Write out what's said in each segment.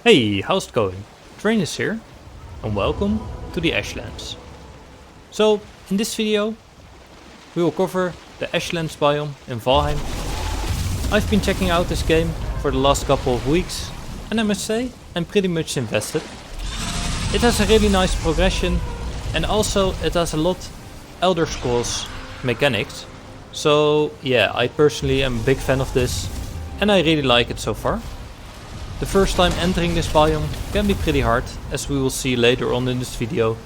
Hey, how's it going? Dranus here, and welcome to the Ashlands. So, in this video, we will cover the Ashlands biome in Valheim. I've been checking out this game for the last couple of weeks, and I must say, I'm pretty much invested. It has a really nice progression, and also it has a lot Elder Scrolls mechanics. So yeah, I personally am a big fan of this, and I really like it so far. The first time entering this biome can be pretty hard, as we will see later on in this video.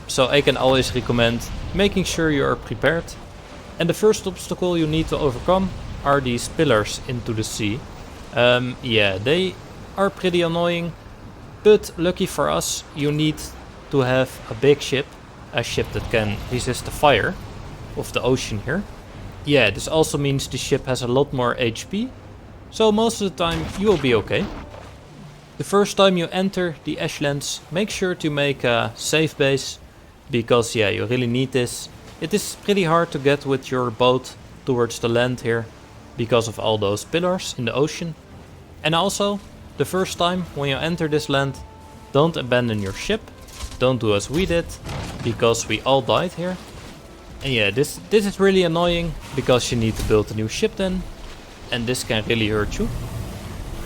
So I can always recommend making sure you are prepared. And the first obstacle you need to overcome are these pillars into the sea. Yeah, they are pretty annoying, but lucky for us, you need to have a big ship. A ship that can resist the fire of the ocean here. Yeah, this also means the ship has a lot more HP. So most of the time you will be okay. The first time you enter the Ashlands, make sure to make a safe base, because yeah, you really need this. It is pretty hard to get with your boat towards the land here, because of all those pillars in the ocean. And also, the first time when you enter this land, don't abandon your ship. Don't do as we did, because we all died here. And yeah, this is really annoying, because you need to build a new ship then. And this can really hurt you.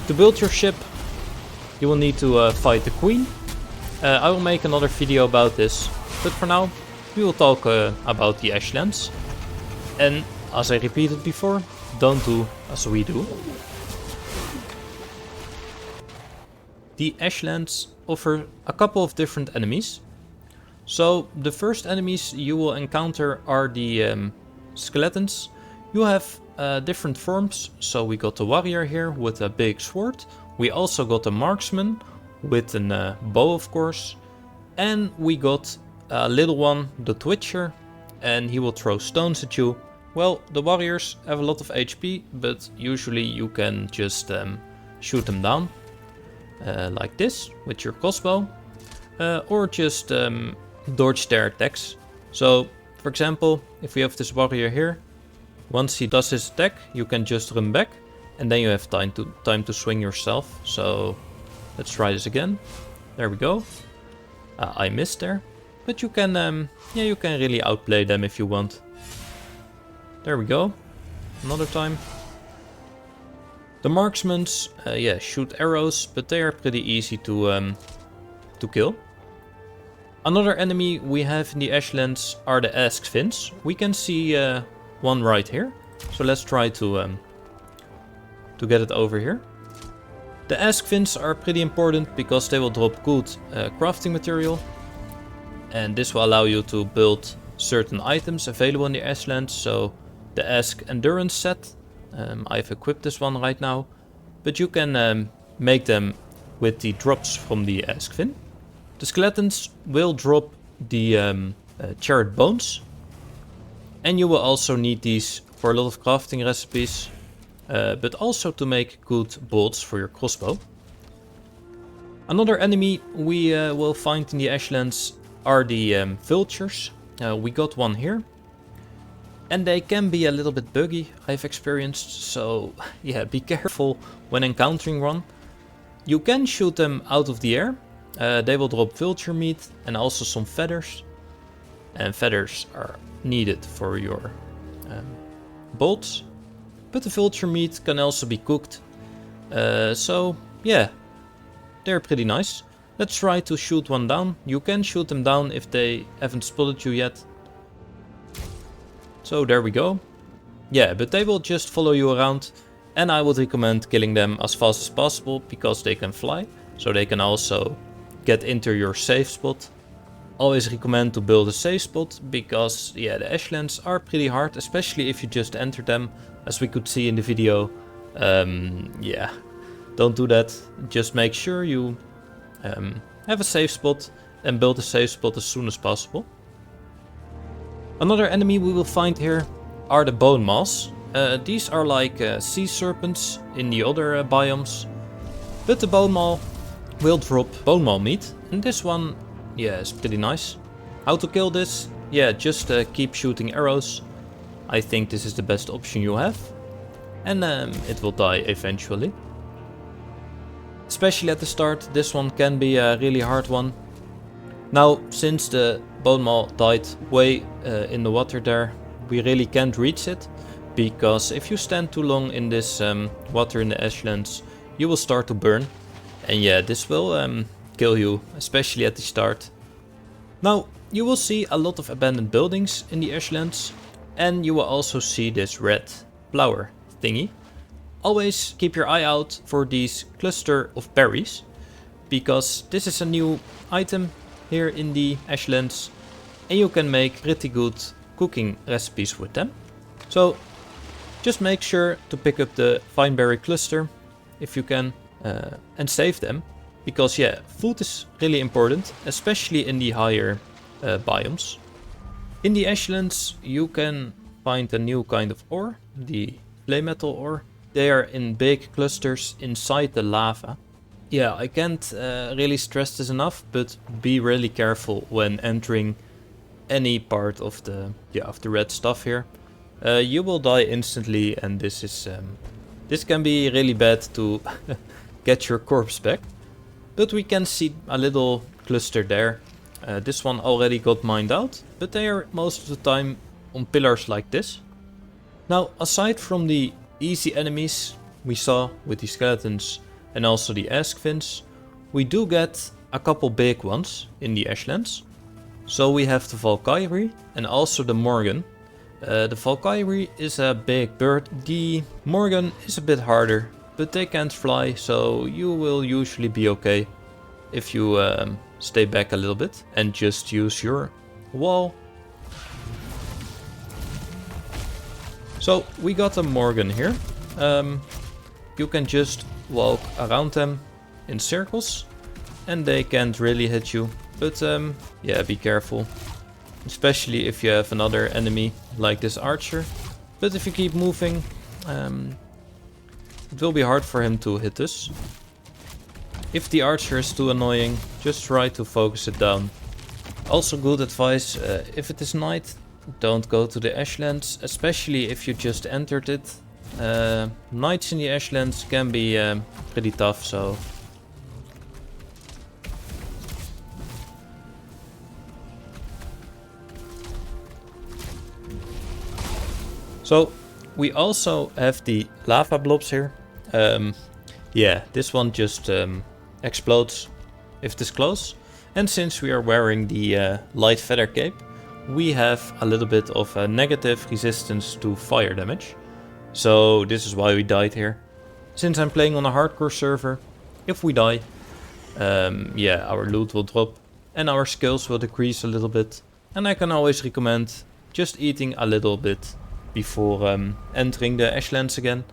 To build your ship, you will need to fight the queen. I will make another video about this, but for now we will talk about the Ashlands. And as I repeated before, don't do as we do. The Ashlands offer a couple of different enemies. So the first enemies you will encounter are the skeletons. You have different forms. So we got the warrior here with a big sword. We also got a marksman with a bow, of course. And we got a little one, the twitcher, and he will throw stones at you. Well, the warriors have a lot of HP, but usually you can just shoot them down. Like this, with your crossbow. Or just dodge their attacks. So, for example, if we have this warrior here, once he does his attack, you can just run back, and then you have time to swing yourself. So let's try this again. There we go. I missed there, but you can you can really outplay them if you want. There we go. Another time. The marksmans, yeah, shoot arrows, but they are pretty easy to kill. Another enemy we have in the Ashlands are the Asksvins. We can see one right here. So let's try to get it over here. The Asksvins are pretty important because they will drop good crafting material. And this will allow you to build certain items available in the Ashlands. So the Ask Endurance set. I've equipped this one right now. But you can make them with the drops from the Asksvin. The skeletons will drop the charred bones. And you will also need these for a lot of crafting recipes. But also to make good bolts for your crossbow. Another enemy we will find in the Ashlands are the Vultures. We got one here. And they can be a little bit buggy, I've experienced. So yeah, be careful when encountering one. You can shoot them out of the air. They will drop vulture meat and also some feathers. And feathers are needed for your bolts. But the vulture meat can also be cooked. So yeah, they're pretty nice. Let's try to shoot one down. You can shoot them down if they haven't spotted you yet. So there we go. Yeah, but they will just follow you around. And I would recommend killing them as fast as possible, because they can fly. So they can also get into your safe spot. Always recommend to build a safe spot, because yeah, the Ashlands are pretty hard, especially if you just enter them, as we could see in the video. Yeah, don't do that. Just make sure you have a safe spot and build a safe spot as soon as possible. Another enemy we will find here are the Bonemaws. These are like sea serpents in the other biomes. But the Bonemaw will drop bonemaw meat. And this one, yeah, is pretty nice. How to kill this? Yeah, just keep shooting arrows. I think this is the best option you have. And it will die eventually. especially at the start. This one can be a really hard one. Now, since the Bonemaw died way in the water there, we really can't reach it, because if you stand too long in this water in the Ashlands, you will start to burn. And yeah, this will kill you, especially at the start. Now, you will see a lot of abandoned buildings in the Ashlands, and you will also see this red flower thingy. Always keep your eye out for these cluster of berries, because this is a new item here in the Ashlands, and you can make pretty good cooking recipes with them. So just make sure to pick up the Vineberry Cluster if you can, and save them, because yeah, food is really important, especially in the higher biomes. In the Ashlands you can find a new kind of ore, the Flametal ore. They are in big clusters inside the lava. Yeah, I can't really stress this enough, but be really careful when entering any part of the red stuff here. You will die instantly, and this can be really bad to get your corpse back. But we can see a little cluster there. This one already got mined out, but they are most of the time on pillars like this. Now, aside from the easy enemies we saw with the skeletons and also the Asksvins, we do get a couple big ones in the Ashlands. So we have the Valkyrie and also the Morgen. The Valkyrie is a big bird. The Morgen is a bit harder, but they can't fly, so you will usually be okay if you stay back a little bit and just use your wall. So we got a Morgen here. You can just walk around them in circles and they can't really hit you. But yeah, be careful. Especially if you have another enemy like this archer. But if you keep moving, it will be hard for him to hit us. If the archer is too annoying, just try to focus it down. Also good advice, if it is night, don't go to the Ashlands, especially if you just entered it. Nights in the Ashlands can be pretty tough, so... So, we also have the lava blobs here. Yeah, this one just explodes if it is close. And since we are wearing the light feather cape, we have a little bit of a negative resistance to fire damage. So this is why we died here. Since I'm playing on a hardcore server, if we die, yeah, our loot will drop and our skills will decrease a little bit. And I can always recommend just eating a little bit before entering the Ashlands again.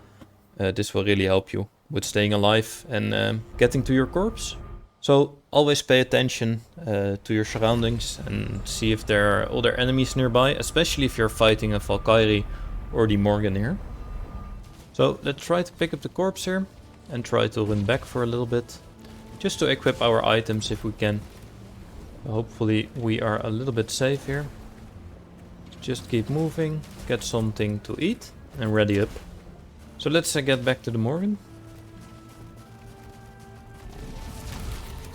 This will really help you with staying alive and getting to your corpse. So always pay attention to your surroundings and see if there are other enemies nearby, especially if you're fighting a Valkyrie or the Morgen here. So let's try to pick up the corpse here and try to run back for a little bit, just to equip our items if we can. Hopefully we are a little bit safe here. Just keep moving, get something to eat and ready up. So let's get back to the Morgen.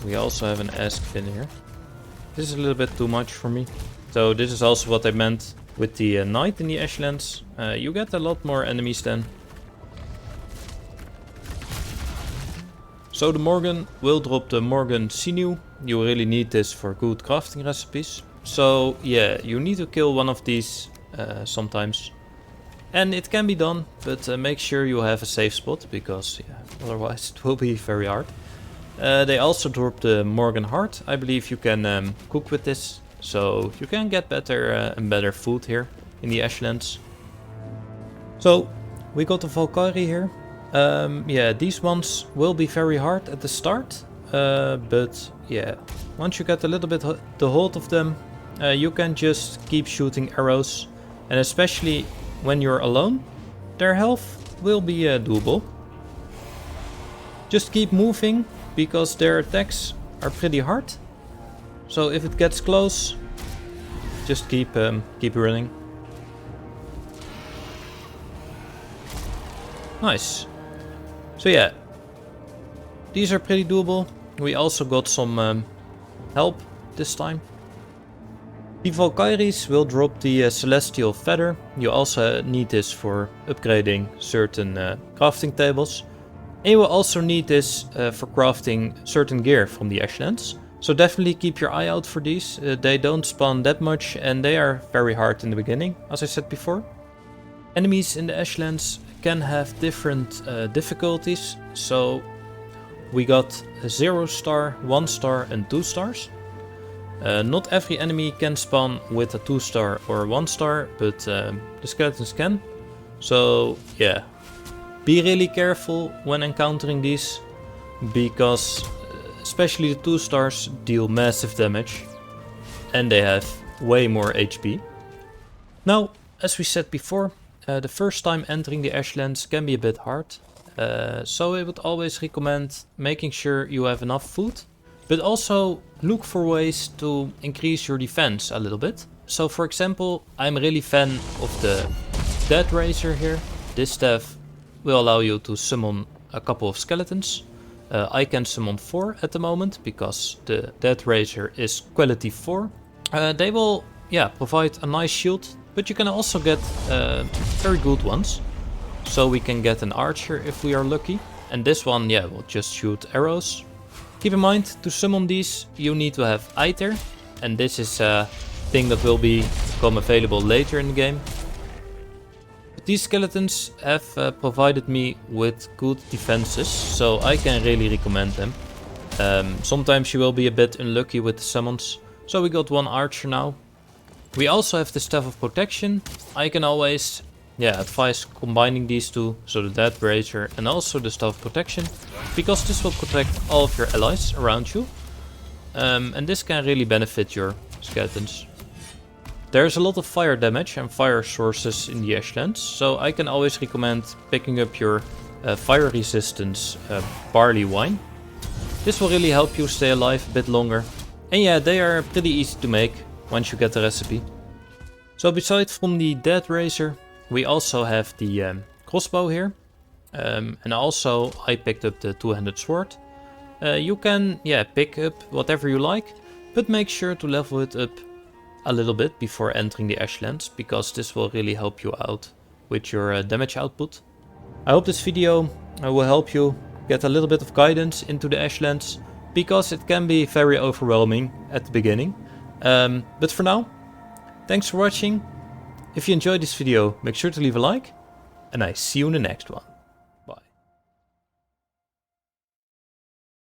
We also have an Asksvin here. This is a little bit too much for me. So this is also what I meant with the night in the Ashlands. You get a lot more enemies then. So the Morgen will drop the Morgen sinew. You really need this for good crafting recipes. So yeah, you need to kill one of these sometimes. And it can be done, but make sure you have a safe spot, because yeah, otherwise it will be very hard. They also drop the Morgen heart. I believe you can cook with this, so you can get better and better food here in the Ashlands. So we got the Valkyrie here. Yeah, these ones will be very hard at the start, but yeah, once you get a little bit the hold of them, you can just keep shooting arrows, and especially when you're alone, their health will be doable. Just keep moving, because their attacks are pretty hard. So if it gets close, just keep running. Nice. So yeah, these are pretty doable. We also got some help this time. The Valkyries will drop the Celestial Feather. You also need this for upgrading certain crafting tables. And you will also need this for crafting certain gear from the Ashlands. So definitely keep your eye out for these. They don't spawn that much and they are very hard in the beginning, as I said before. Enemies in the Ashlands can have different difficulties. So we got a 0 star, 1 star and 2 stars. Not every enemy can spawn with a 2 star or 1 star, but the skeletons can. So yeah, be really careful when encountering these, because especially the 2 stars deal massive damage and they have way more HP. Now, as we said before, the first time entering the Ashlands can be a bit hard. So I would always recommend making sure you have enough food, but also look for ways to increase your defense a little bit. So for example, I'm really fan of the Dead Razor here. This staff will allow you to summon a couple of skeletons. I can summon 4 at the moment because the Dead Razor is quality 4. They will provide a nice shield, but you can also get very good ones. So we can get an archer if we are lucky. And this one, will just shoot arrows. Keep in mind, to summon these, you need to have Aether. And this is a thing that will become available later in the game. But these skeletons have provided me with good defenses, so I can really recommend them. Sometimes you will be a bit unlucky with the summons. So we got 1 archer now. We also have the Staff of Protection. I can always advise combining these two, so the Dead Razor and also the Staff of Protection, because this will protect all of your allies around you. And this can really benefit your skeletons. There's a lot of fire damage and fire sources in the Ashlands, so I can always recommend picking up your fire resistance barley wine. This will really help you stay alive a bit longer. And they are pretty easy to make once you get the recipe. So besides from the Dead Razor, we also have the crossbow here. And also I picked up the two-handed sword. You can pick up whatever you like, but make sure to level it up a little bit before entering the Ashlands, because this will really help you out with your damage output. I hope this video will help you get a little bit of guidance into the Ashlands, because it can be very overwhelming at the beginning. But for now, thanks for watching. If you enjoyed this video, make sure to leave a like, and I see you in the next one.